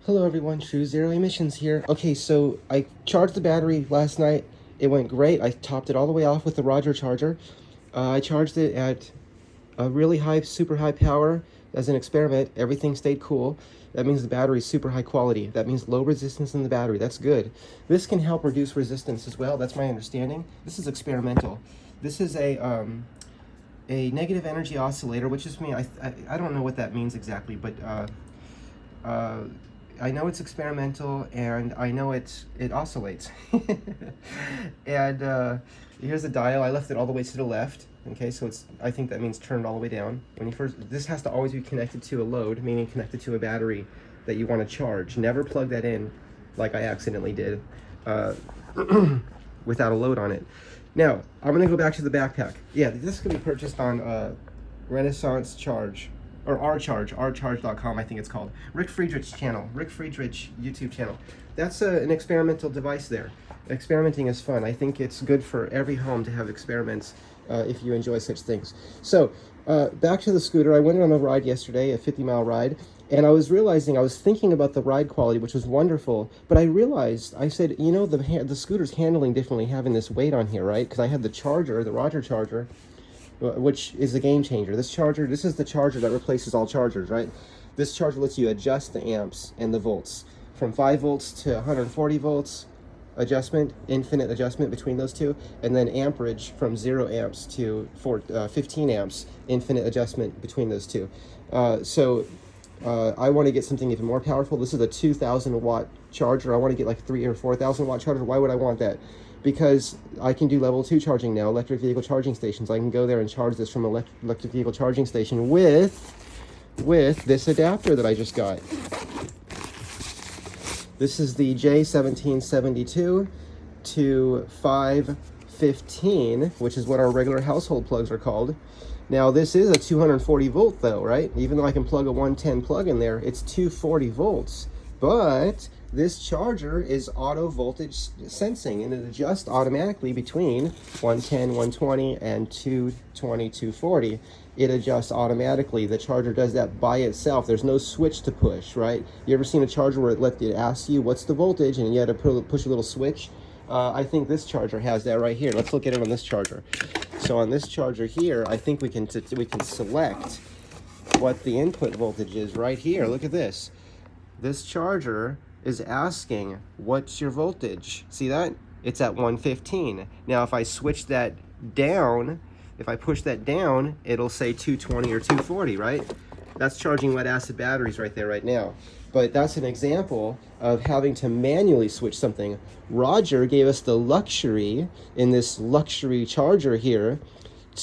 Hello everyone, True Zero Emissions here. Okay, so I charged the battery last night. It went great. I topped it all the way off with the Roger charger. I charged it at a really high, super high power as an experiment. Everything stayed cool. That means the battery is super high quality. That means low resistance in the battery. That's good. This can help reduce resistance as well. That's my understanding. This is experimental. This is a negative energy oscillator, which is me. I don't know what that means exactly, but uh, I know it's experimental, and I know it oscillates. And here's the dial. I left it all the way to the left. Okay, so I think that means turned all the way down. This has to always be connected to a load, meaning connected to a battery that you want to charge. Never plug that in like I accidentally did without a load on it. Now, I'm going to go back to the backpack. Yeah, this can be purchased on Renaissance Charge. Or rcharge.com, I think it's called. Rick Friedrich's channel, Rick Friedrich YouTube channel. That's an experimental device there. Experimenting is fun. I think it's good for every home to have experiments if you enjoy such things. So, back to the scooter. I went on a ride yesterday, a 50-mile ride, and I was thinking about the ride quality, which was wonderful, but I realized, I said, you know, the scooter's handling differently having this weight on here, right? Because I had the charger, the Roger charger, which is a game changer. This is the charger that replaces all chargers, right? This charger lets you adjust the amps and the volts from 5 volts to 140 volts adjustment, infinite adjustment between those two, and then amperage from 0 amps to 15 amps, infinite adjustment between those two. I want to get something even more powerful. This is a 2,000 watt charger. I want to get like 3,000 or 4,000 watt charger. Why would I want that? Because I can do level 2 charging now, electric vehicle charging stations. I can go there and charge this from electric vehicle charging station with this adapter that I just got. This is the J1772 to 515, which is what our regular household plugs are called. Now this is a 240 volt though, right? Even though I can plug a 110 plug in there, it's 240 volts. But this charger is auto voltage sensing, and it adjusts automatically between 110, 120, and 220, 240. It adjusts automatically. The charger does that by itself. There's no switch to push, right? You ever seen a charger where it asks you what's the voltage, and you had to push a little switch? I think this charger has that right here. Let's look at it on this charger. So on this charger here, I think we can select what the input voltage is right here. Look at this. This charger is asking, what's your voltage? See that? It's at 115. Now, if I switch that down, if I push that down, it'll say 220 or 240, right? That's charging lead acid batteries right there right now. But that's an example of having to manually switch something. Roger gave us the luxury in this luxury charger here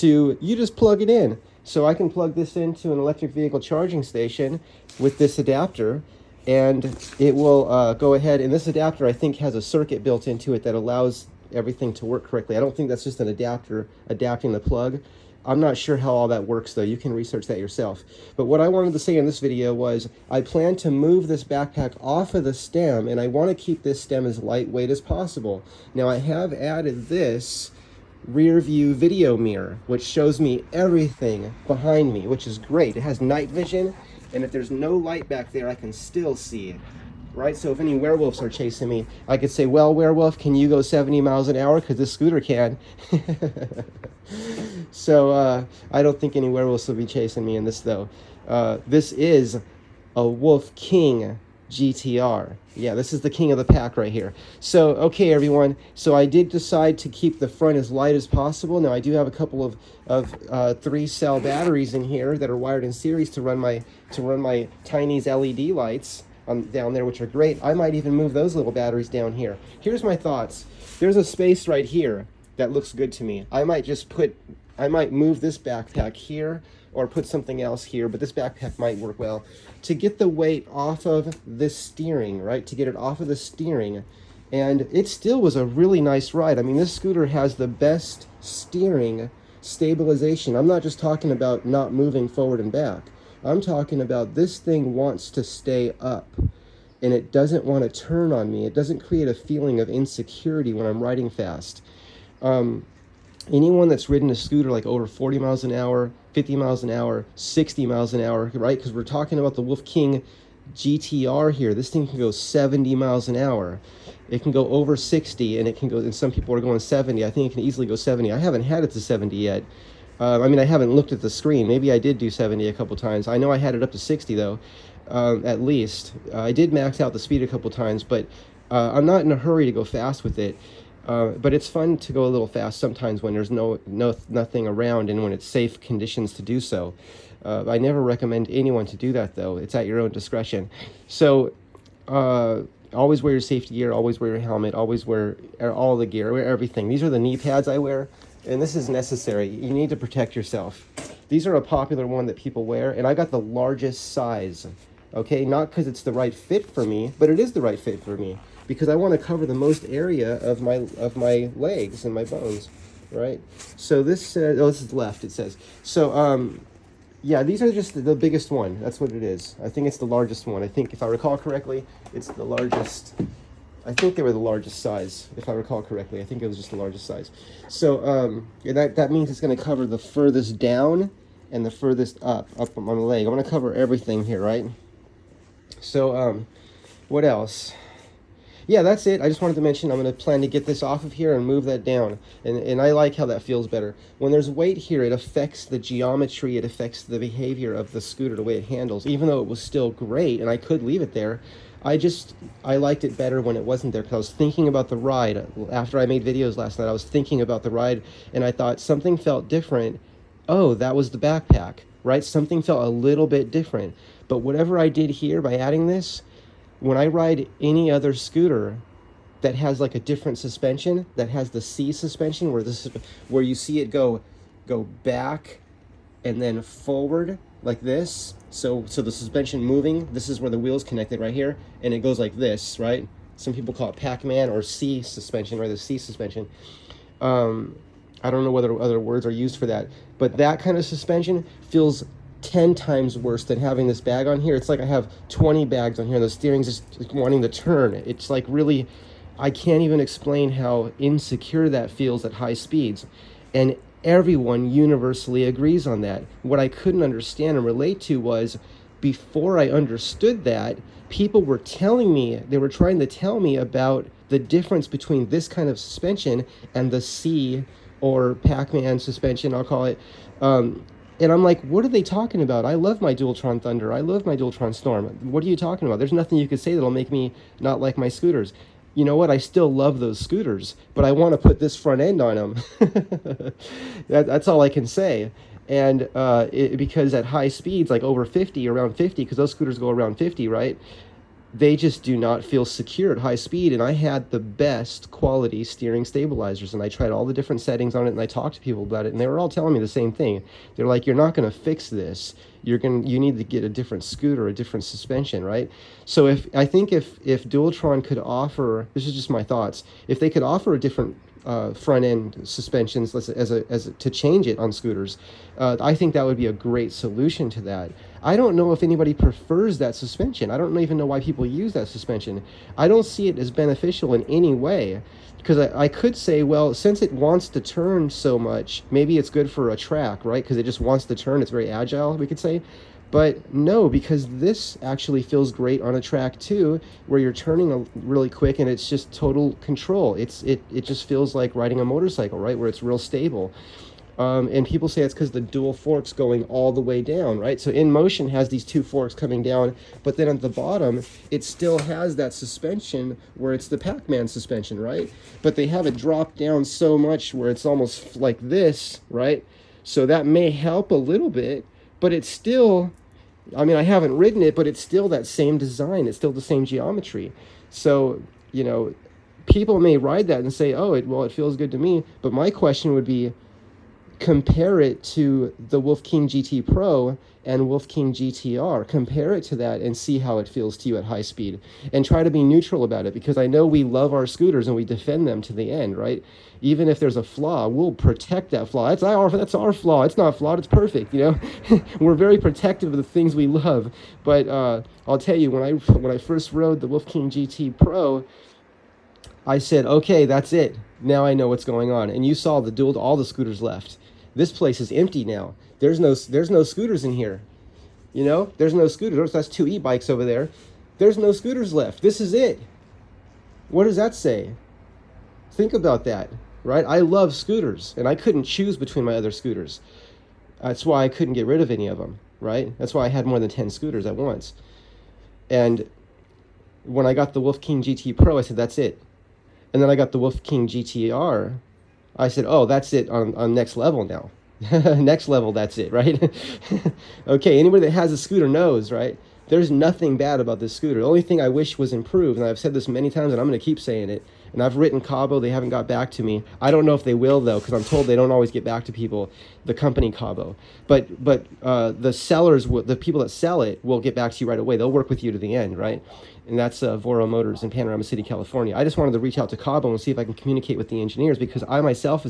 you just plug it in. So I can plug this into an electric vehicle charging station with this adapter, and it will go ahead. And this adapter, I think, has a circuit built into it that allows everything to work correctly. I don't think that's just an adapter adapting the plug. I'm not sure how all that works though. You can research that yourself. But what I wanted to say in this video was I plan to move this backpack off of the stem, and I want to keep this stem as lightweight as possible. Now I have added this rear view video mirror, which shows me everything behind me, which is great. It has night vision, and if there's no light back there, I can still see it. Right? So if any werewolves are chasing me, I could say, well, werewolf, can you go 70 miles an hour? Because this scooter can. So I don't think any werewolves will be chasing me in this, though. This is a Wolf King GTR. Yeah, this is the king of the pack right here. So, okay, everyone. So I did decide to keep the front as light as possible. Now, I do have a couple of 3-cell batteries in here that are wired in series to run my Tiny's LED lights down there, which are great. I might even move those little batteries down here. Here's my thoughts. There's a space right here that looks good to me. I might move this backpack here or put something else here, but this backpack might work well to get the weight off of this steering, right? To get it off of the steering. And it still was a really nice ride. I mean, this scooter has the best steering stabilization. I'm not just talking about not moving forward and back. I'm talking about this thing wants to stay up, and it doesn't want to turn on me. It doesn't create a feeling of insecurity when I'm riding fast. Anyone that's ridden a scooter like over 40 miles an hour, 50 miles an hour, 60 miles an hour, right? Because we're talking about the Wolf King GTR here, this thing can go 70 miles an hour. It can go over 60, and it can go, and some people are going 70. I think it can easily go 70. I haven't had it to 70 yet. I mean, I haven't looked at the screen. Maybe I did do 70 a couple times. I know I had it up to 60 though, at least. I did max out the speed a couple times, but I'm not in a hurry to go fast with it. But it's fun to go a little fast sometimes when there's nothing around and when it's safe conditions to do so. I never recommend anyone to do that though. It's at your own discretion. So always wear your safety gear, always wear your helmet, always wear all the gear, wear everything. These are the knee pads I wear, and this is necessary. You need to protect yourself. These are a popular one that people wear, and I got the largest size. Okay, not because it's the right fit for me, but it is the right fit for me because I want to cover the most area of my legs and my bones, right? So this this is left, it says. So yeah, these are just the biggest one. That's what it is. I think it's the largest one. I think if I recall correctly, it's the largest. I think they were the largest size, if I recall correctly. I think it was just the largest size. So yeah, that means it's going to cover the furthest down and the furthest up on the leg. I'm going to cover everything here, right? So what else? Yeah, that's it. I just wanted to mention I'm going to plan to get this off of here and move that down. And I like how that feels better. When there's weight here, it affects the geometry, it affects the behavior of the scooter, the way it handles. Even though it was still great and I could leave it there, I liked it better when it wasn't there because I was thinking about the ride. After I made videos last night, I was thinking about the ride and I thought something felt different. Oh, that was the backpack, right? Something felt a little bit different. But whatever I did here by adding this, when I ride any other scooter that has like a different suspension, that has the C suspension where you see it go back and then forward like this, so the suspension moving, this is where the wheel's connected right here, and it goes like this, right? Some people call it Pac-Man or C suspension, or the C suspension. I don't know whether other words are used for that, but that kind of suspension feels 10 times worse than having this bag on here. It's like I have 20 bags on here. The steering's just wanting to turn. It's like really, I can't even explain how insecure that feels at high speeds. And everyone universally agrees on that. What I couldn't understand and relate to was before I understood that, people were telling me, they were trying to tell me about the difference between this kind of suspension and the C or Pac-Man suspension, I'll call it. And I'm like, what are they talking about? I love my Dualtron Thunder. I love my Dualtron Storm. What are you talking about? There's nothing you could say that'll make me not like my scooters. You know what? I still love those scooters, but I want to put this front end on them. That's all I can say. And because at high speeds, like over 50, around 50, because those scooters go around 50, right? They just do not feel secure at high speed. And I had the best quality steering stabilizers, and I tried all the different settings on it, and I talked to people about it, and they were all telling me the same thing. They're like, you're not going to fix this. You need to get a different scooter, a different suspension, right? So if Dualtron could offer, this is just my thoughts, if they could offer a different front end suspensions to change it on scooters, I think that would be a great solution to that. I don't know if anybody prefers that suspension. I don't even know why people use that suspension. I don't see it as beneficial in any way, because I could say, well, since it wants to turn so much, maybe it's good for a track, right? Because it just wants to turn. It's very agile, we could say. But no, because this actually feels great on a track too, where you're turning really quick and it's just total control. It just feels like riding a motorcycle, right? Where it's real stable. And people say it's because the dual forks going all the way down, right? So InMotion has these two forks coming down, but then at the bottom, it still has that suspension where it's the Pac-Man suspension, right? But they have it dropped down so much where it's almost like this, right? So that may help a little bit, but it's still, I mean, I haven't ridden it, but it's still that same design. It's still the same geometry. So, you know, people may ride that and say, oh, it feels good to me. But my question would be, compare it to the Wolf King GT Pro and Wolf King GTR. Compare it to that and see how it feels to you at high speed. And try to be neutral about it, because I know we love our scooters and we defend them to the end, right? Even if there's a flaw, we'll protect that flaw. That's our flaw. It's not flawed. It's perfect, you know? We're very protective of the things we love. But I'll tell you, when I first rode the Wolf King GT Pro, I said, okay, that's it. Now I know what's going on. And you saw all the scooters left. This place is empty now. There's no scooters in here. You know, there's no scooters. That's two e-bikes over there. There's no scooters left. This is it. What does that say? Think about that, right? I love scooters, and I couldn't choose between my other scooters. That's why I couldn't get rid of any of them, right? That's why I had more than 10 scooters at once. And when I got the Wolf King GT Pro, I said, that's it. And then I got the Wolf King GTR. I said, oh, that's it on next level now. Next level, that's it, right? Okay, anybody that has a scooter knows, right? There's nothing bad about this scooter. The only thing I wish was improved, and I've said this many times, and I'm going to keep saying it, and I've written Cabo, they haven't got back to me. I don't know if they will, though, because I'm told they don't always get back to people, the company Cabo. But the sellers, the people that sell it will get back to you right away. They'll work with you to the end, right? And that's Voro Motors in Panorama City, California. I just wanted to reach out to Cabo and see if I can communicate with the engineers, because I myself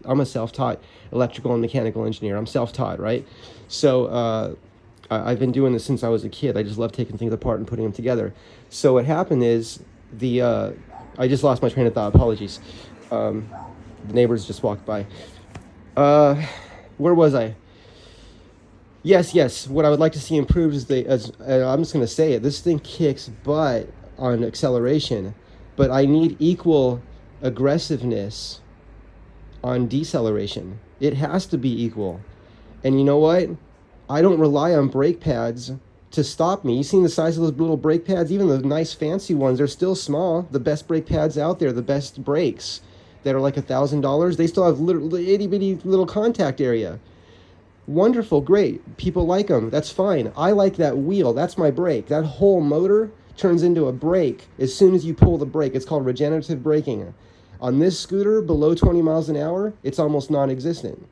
I'm a self-taught electrical and mechanical engineer. I'm self-taught, right? So I've been doing this since I was a kid. I just love taking things apart and putting them together. So what happened is I just lost my train of thought. Apologies. The neighbors just walked by. Where was I? Yes. What I would like to see improved is I'm just going to say it. This thing kicks butt on acceleration, but I need equal aggressiveness on deceleration. It has to be equal. And you know what? I don't rely on brake pads to stop me. You seen the size of those little brake pads? Even the nice fancy ones, they're still small. The best brake pads out there, the best brakes that are like $1,000, they still have little itty bitty little contact area. Wonderful, great. People like them. That's fine. I like that wheel. That's my brake. That whole motor turns into a brake as soon as you pull the brake. It's called regenerative braking. On this scooter, below 20 miles an hour, it's almost non-existent.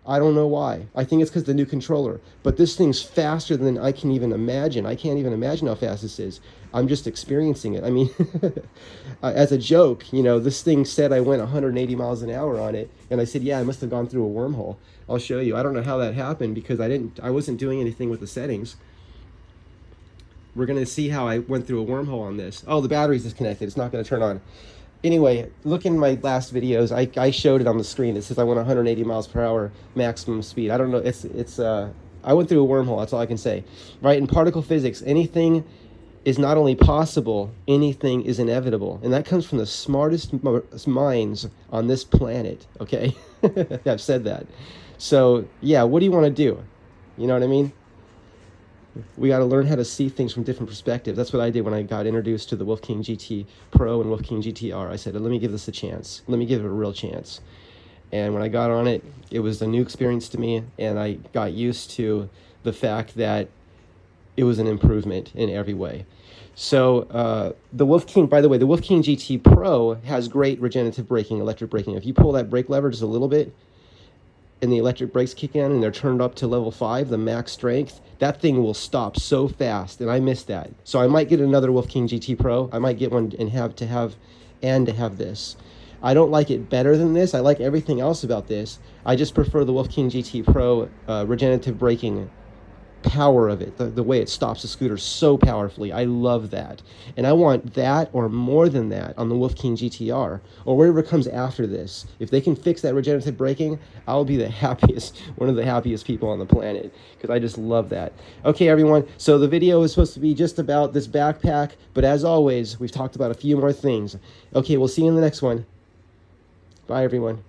I don't know why. I think it's because the new controller. But this thing's faster than I can even imagine. I can't even imagine how fast this is. I'm just experiencing it. I mean, as a joke, this thing said I went 180 miles an hour on it. And I said, yeah, I must have gone through a wormhole. I'll show you. I don't know how that happened because I wasn't doing anything with the settings. We're going to see how I went through a wormhole on this. Oh, the battery's disconnected. It's not going to turn on. Anyway, look in my last videos. I showed it on the screen. It says I went 180 miles per hour maximum speed. I don't know. I went through a wormhole. That's all I can say. Right? In particle physics, anything is not only possible, anything is inevitable. And that comes from the smartest minds on this planet. Okay? I've said that. So, yeah, what do you want to do? You know what I mean? We got to learn how to see things from different perspectives. That's what I did when I got introduced to the Wolf King GT Pro and Wolf King GTR. I said, let me give this a chance. Let me give it a real chance. And when I got on it, it was a new experience to me, and I got used to the fact that it was an improvement in every way. So the Wolf King, by the way, the Wolf King GT Pro has great regenerative braking, electric braking. If you pull that brake lever just a little bit, and the electric brakes kick in and they're turned up to level 5, the max strength, that thing will stop so fast, and I miss that. So I might get another Wolf King GT Pro. I might get one and have this. I don't like it better than this. I like everything else about this. I just prefer the Wolf King GT Pro regenerative braking power of it, the way it stops the scooter so powerfully. I love that. And I want that or more than that on the Wolf King GTR or whatever comes after this. If they can fix that regenerative braking, I'll be the happiest, one of the happiest people on the planet, because I just love that. Okay, everyone, so the video is supposed to be just about this backpack, but as always, we've talked about a few more things. Okay, we'll see you in the next one. Bye, everyone.